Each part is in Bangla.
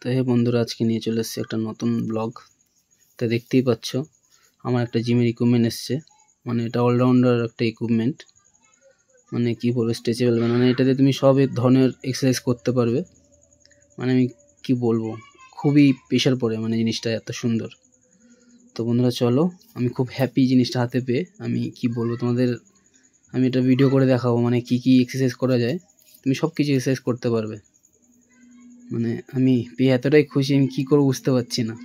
তো হে বন্ধুরা, আজকে নিয়ে চলে এসেছি একটা নতুন ব্লগ। তো দেখতেই পাচ্ছ আমার একটা জিমের ইকুইপমেন্ট এসছে, মানে এটা অলরাউন্ডার একটা ইকুইপমেন্ট। মানে কি বলবো, স্ট্রেচেবল, মানে এটাতে তুমি সব ধরনের এক্সারসাইজ করতে পারবে। মানে আমি কি বলবো, খুবই প্রেশার পড়ে, মানে জিনিসটা এত সুন্দর। তো বন্ধুরা চলো, আমি খুব হ্যাপি জিনিসটা হাতে পেয়ে। আমি কি বলবো তোমাদের, আমি এটা ভিডিও করে দেখাবো, মানে কি কি এক্সারসাইজ করা যায়। তুমি সব কিছু এক্সারসাইজ করতে পারবে। মানে আমি পেয়ে এতটাই খুশি, আমি কী করবো বুঝতে পারছি না।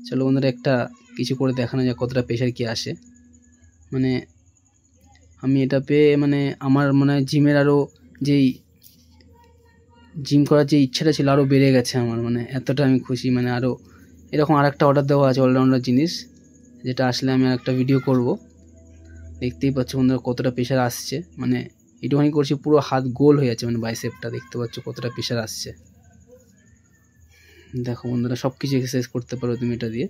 চলো বন্ধুরা, একটা কিছু করে দেখানো যায় কতটা প্রেশার কি আসে। মানে আমি এটা পেয়ে, মানে আমার মনে হয় জিমের আরও যেই জিম করার যে ইচ্ছাটা ছিল আরও বেড়ে গেছে আমার। মানে এতটা আমি খুশি, মানে আরও এরকম আরেকটা অর্ডার দেওয়া আছে অলরাউন্ডার জিনিস, যেটা আসলে আমি একটা ভিডিও করব। দেখতেই পাচ্ছ বন্ধুরা কতটা প্রেশার আসছে। মানে একটুখানি করছি পুরো হাত গোল হয়ে যাচ্ছে, মানে বাইসেপটা দেখতে পাচ্ছ কতটা প্রেশার আসছে। দেখো বন্ধুরা, সব কিছু এক্সারসাইজ করতে পারো তুমি এটা দিয়ে।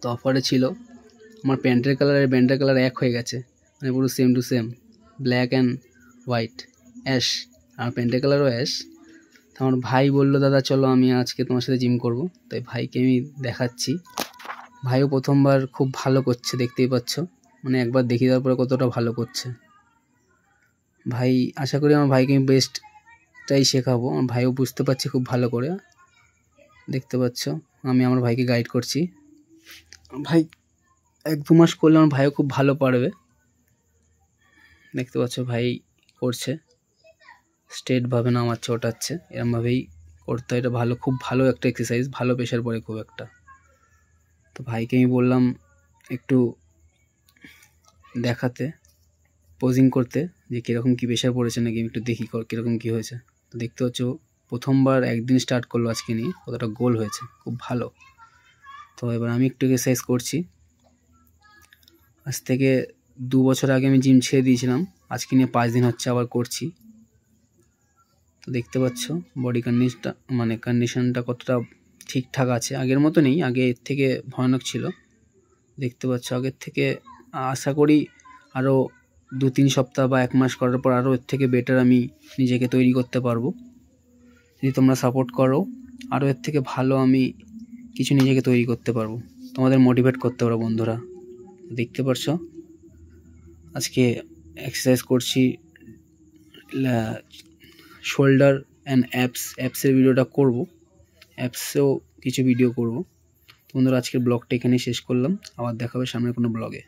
তো অফারে ছিল, আমার প্যান্টের কালার আর ব্যান্ডের কালার এক হয়ে গেছে, মানে পুরো same to same, black and white, ash. আর প্যান্টের কালারও অ্যাশ। তো আমার ভাই বললো, দাদা চলো আমি আজকে তোমার সাথে জিম করব। তাই ভাইকে আমি দেখাচ্ছি। ভাইও প্রথমবার খুব ভালো করছে, দেখতেই পাচ্ছ। মানে একবার দেখিয়ে দেওয়ার পরে কতটা ভালো করছে ভাই। আশা করি আমার ভাইকে আমি বেস্টটাই শেখাবো। আমার ভাইও বুঝতে পারছে খুব ভালো করে। দেখতে পাচ্ছ আমি আমার ভাইকে গাইড করছি। ভাই 1-2 মাস করলে আমার ভাইও খুব ভালো পারবে। দেখতে পাচ্ছ ভাই করছে, স্ট্রেটভাবে নামাচ্ছে, ওঠাচ্ছে, এরমভাবেই করতে হয়। এটা ভালো, খুব ভালো একটা এক্সারসাইজ, ভালো প্রেশার পড়ে খুব একটা। তো ভাইকে আমি বললাম একটু দেখাতে, পোজিং করতে, যে কীরকম কী প্রেশার পড়েছে নাকি, একটু দেখি কীরকম কী হয়েছে। তো দেখতে পাচ্ছ প্রথমবার একদিন স্টার্ট করলো আজকে নিয়ে, কতটা গোল হয়েছে, খুব ভালো। তো এবার আমি একটু এক্সারসাইজ করছি। আজ থেকে 2 বছর আগে আমি জিম ছেড়ে দিয়েছিলাম, আজকে নিয়ে 5 দিন হচ্ছে আবার করছি। তো দেখতে পাচ্ছ বডি কন্ডিশনটা কতটা ঠিকঠাক আছে, আগের মতো নেই, আগে এর থেকে ভয়ানক ছিল। দেখতে পাচ্ছ আগের থেকে আশা করি আরও 2-3 সপ্তাহ বা 1 মাস করার পর আরও এর থেকে বেটার আমি নিজেকে তৈরি করতে পারবো। যদি তোমরা সাপোর্ট করো, আরও এর থেকে ভালো আমি কিছু নিজেকে তৈরি করতে পারবো, তোমাদের মোটিভেট করতে পারবো বন্ধুরা। দেখতে পারছো আজকে এক্সারসাইজ করছি, শোল্ডার অ্যান্ড অ্যাপসের ভিডিওটা করব, অ্যাপসেও কিছু ভিডিও করব। বন্ধুরা আজকের ব্লগটা এখানেই শেষ করলাম, আবার দেখা হবে সামনের কোনো ব্লগে।